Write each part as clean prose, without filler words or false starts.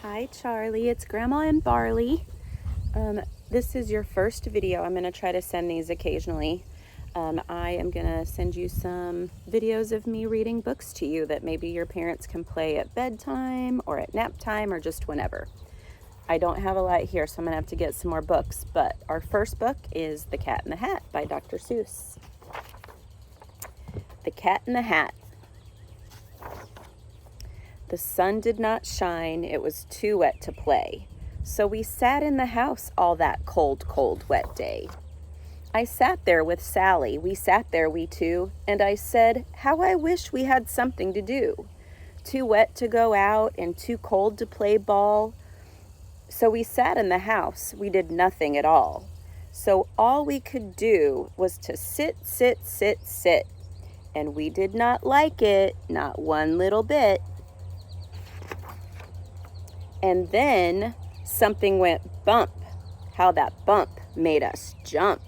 Hi Charlie, it's Grandma and Barley. This is your first video. I'm going to try to send these occasionally. I am going to send you some videos of me reading books to you that maybe your parents can play at bedtime or at nap time or just whenever. I don't have a lot here, so I'm going to have to get some more books, but our first book is The Cat in the Hat by Dr. Seuss. The Cat in the Hat. The sun did not shine, it was too wet to play. So we sat in the house all that cold, cold, wet day. I sat there with Sally, we sat there, we two, and I said, how I wish we had something to do. Too wet to go out and too cold to play ball. So we sat in the house, we did nothing at all. So all we could do was to sit, sit, sit, sit. And we did not like it, not one little bit. And then something went bump. How that bump made us jump.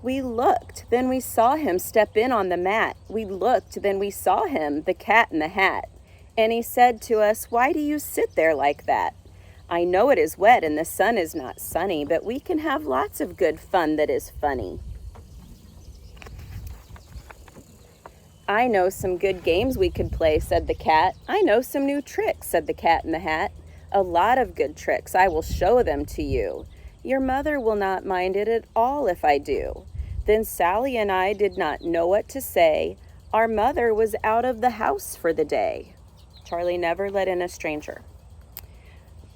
We looked, then we saw him step in on the mat. We looked, then we saw him, the cat in the hat. And he said to us, why do you sit there like that? I know it is wet and the sun is not sunny, but we can have lots of good fun that is funny. I know some good games we could play, said the cat. I know some new tricks, said the cat in the hat. A lot of good tricks, I will show them to you. Your mother will not mind it at all if I do. Then Sally and I did not know what to say. Our mother was out of the house for the day. Charlie never let in a stranger.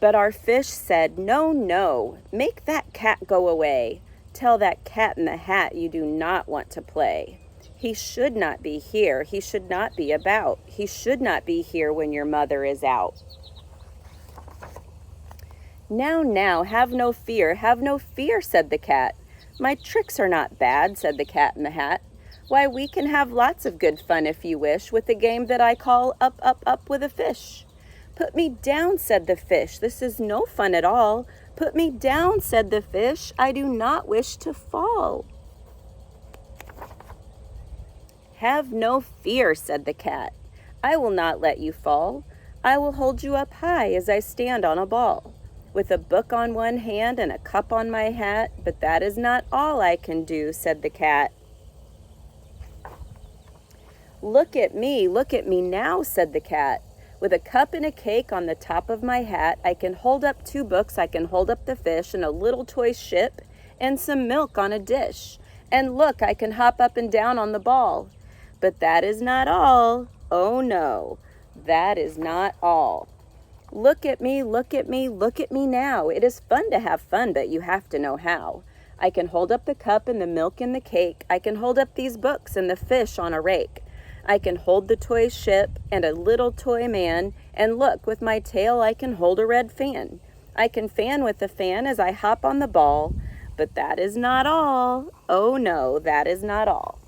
But our fish said, no, no, make that cat go away. Tell that cat in the hat you do not want to play. He should not be here. He should not be about. He should not be here when your mother is out. Now, have no fear, said the cat. My tricks are not bad, said the cat in the hat. Why, we can have lots of good fun if you wish with the game that I call Up, Up, Up with a Fish. Put me down, said the fish. This is no fun at all. Put me down, said the fish. I do not wish to fall. Have no fear, said the cat. I will not let you fall. I will hold you up high as I stand on a ball, with a book on one hand and a cup on my hat, but that is not all I can do, said the cat. Look at me now, said the cat. With a cup and a cake on the top of my hat, I can hold up 2 books, I can hold up the fish and a little toy ship and some milk on a dish. And look, I can hop up and down on the ball. But that is not all. Oh no, that is not all. Look at me now. It is fun to have fun, but you have to know how. I can hold up the cup and the milk and the cake. I can hold up these books and the fish on a rake. I can hold the toy ship and a little toy man. And look, with my tail I can hold a red fan. I can fan with the fan as I hop on the ball. But that is not all. Oh no, that is not all.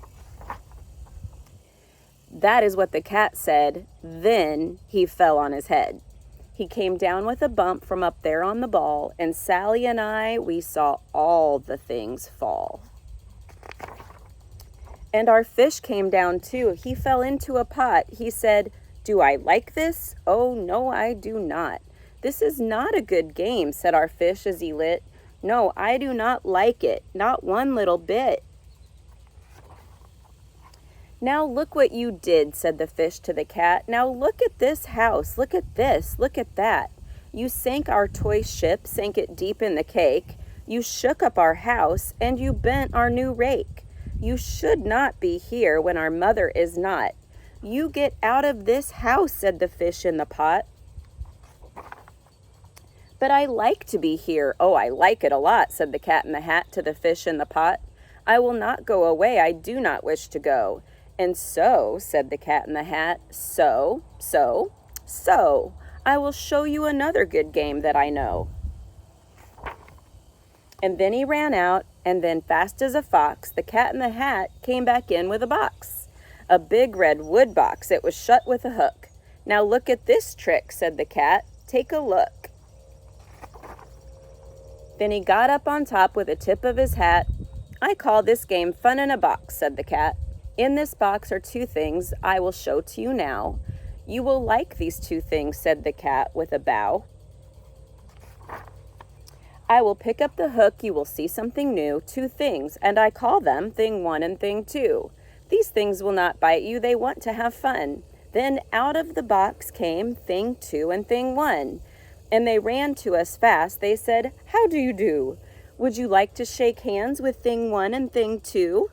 That is what the cat said. Then he fell on his head. He came down with a bump from up there on the ball, and Sally and I, we saw all the things fall. And our fish came down too. He fell into a pot. He said, do I like this? Oh, no, I do not. This is not a good game, said our fish as he lit. No, I do not like it, not one little bit. Now look what you did, said the fish to the cat. Now look at this house, look at this, look at that. You sank our toy ship, sank it deep in the cake. You shook up our house, and you bent our new rake. You should not be here when our mother is not. You get out of this house, said the fish in the pot. But I like to be here. Oh, I like it a lot, said the cat in the hat to the fish in the pot. I will not go away, I do not wish to go. And so, said the cat in the hat, so, I will show you another good game that I know. And then he ran out, and then fast as a fox, the cat in the hat came back in with a box. A big red wood box, it was shut with a hook. Now look at this trick, said the cat, take a look. Then he got up on top with the tip of his hat. I call this game fun in a box, said the cat. In this box are 2 things I will show to you now. You will like these two things, said the cat with a bow. I will pick up the hook, you will see something new, two things, and I call them thing one and thing two. These things will not bite you, they want to have fun. Then out of the box came thing two and thing one, and they ran to us fast. They said, how do you do? Would you like to shake hands with thing one and thing two?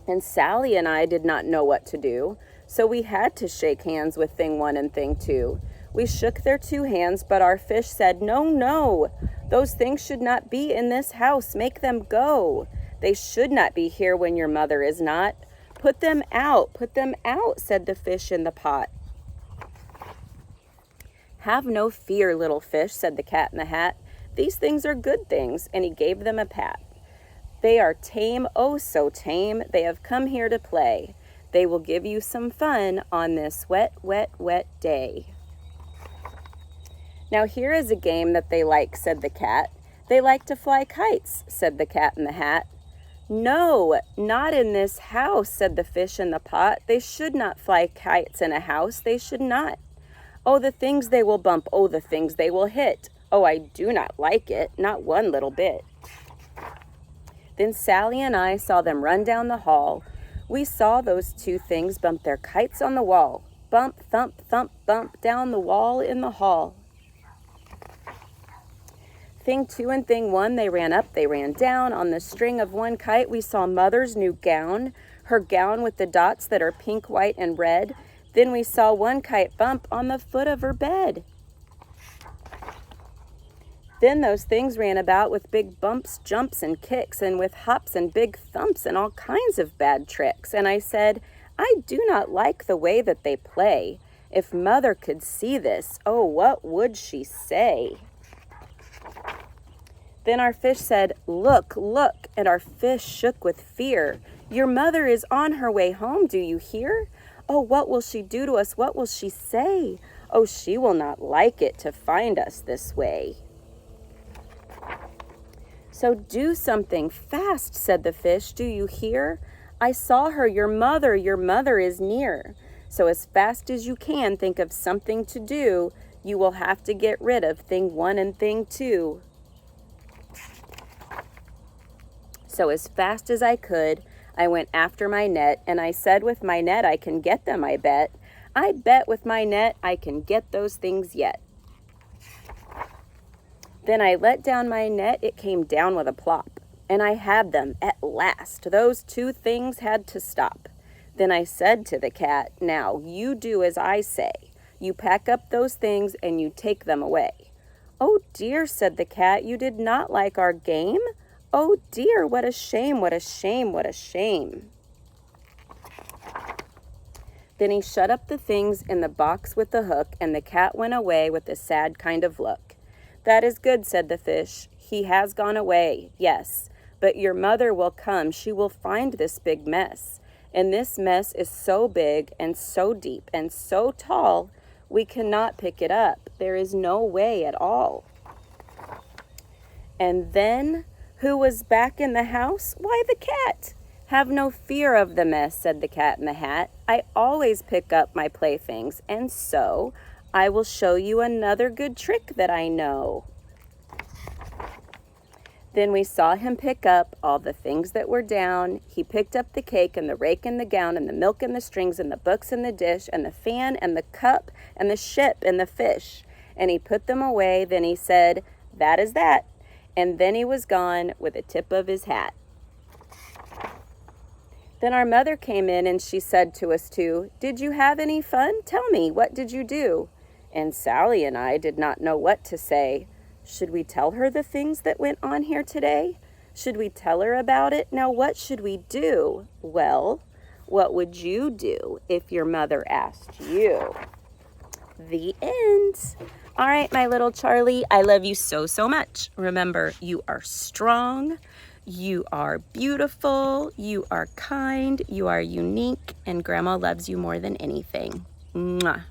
And Sally and I did not know what to do, so we had to shake hands with thing one and thing two. We shook their two hands, but our fish said, no, no, those things should not be in this house. Make them go. They should not be here when your mother is not. Put them out, said the fish in the pot. Have no fear, little fish, said the cat in the hat. These things are good things, and he gave them a pat. They are tame, oh so tame, they have come here to play. They will give you some fun on this wet, wet, wet day. Now here is a game that they like, said the cat. They like to fly kites, said the cat in the hat. No, not in this house, said the fish in the pot. They should not fly kites in a house, they should not. Oh, the things they will bump, oh, the things they will hit. Oh, I do not like it, not one little bit. Then Sally and I saw them run down the hall. We saw those two things bump their kites on the wall. Bump, thump, thump, bump down the wall in the hall. Thing two and thing one, they ran up, they ran down. On the string of one kite, we saw Mother's new gown, her gown with the dots that are pink, white, and red. Then we saw one kite bump on the foot of her bed. Then those things ran about with big bumps, jumps, and kicks, and with hops and big thumps and all kinds of bad tricks. And I said, I do not like the way that they play. If Mother could see this, oh, what would she say? Then our fish said, look, look, and our fish shook with fear. Your mother is on her way home, do you hear? Oh, what will she do to us? What will she say? Oh, she will not like it to find us this way. So do something fast, said the fish, do you hear? I saw her, your mother is near. So as fast as you can, think of something to do. You will have to get rid of thing one and thing two. So as fast as I could, I went after my net, and I said with my net I can get them, I bet. I bet with my net I can get those things yet. Then I let down my net, it came down with a plop, and I had them at last. Those two things had to stop. Then I said to the cat, now you do as I say. You pack up those things and you take them away. Oh dear, said the cat, you did not like our game? Oh dear, what a shame, what a shame, what a shame. Then he shut up the things in the box with the hook, and the cat went away with a sad kind of look. That is good, said the fish. He has gone away, yes, but your mother will come. She will find this big mess. And this mess is so big and so deep and so tall, we cannot pick it up. There is no way at all. And then, who was back in the house? Why, the cat. Have no fear of the mess, said the cat in the hat. I always pick up my playthings, and so I will show you another good trick that I know. Then we saw him pick up all the things that were down. He picked up the cake and the rake and the gown and the milk and the strings and the books and the dish and the fan and the cup and the ship and the fish. And he put them away. Then he said, that is that. And then he was gone with a tip of his hat. Then our mother came in and she said to us two, did you have any fun? Tell me, what did you do? And Sally and I did not know what to say. Should we tell her the things that went on here today? Should we tell her about it? Now what should we do? Well, what would you do if your mother asked you? The end. All right, my little Charlie, I love you so, so much. Remember, you are strong, you are beautiful, you are kind, you are unique, and Grandma loves you more than anything. Mwah.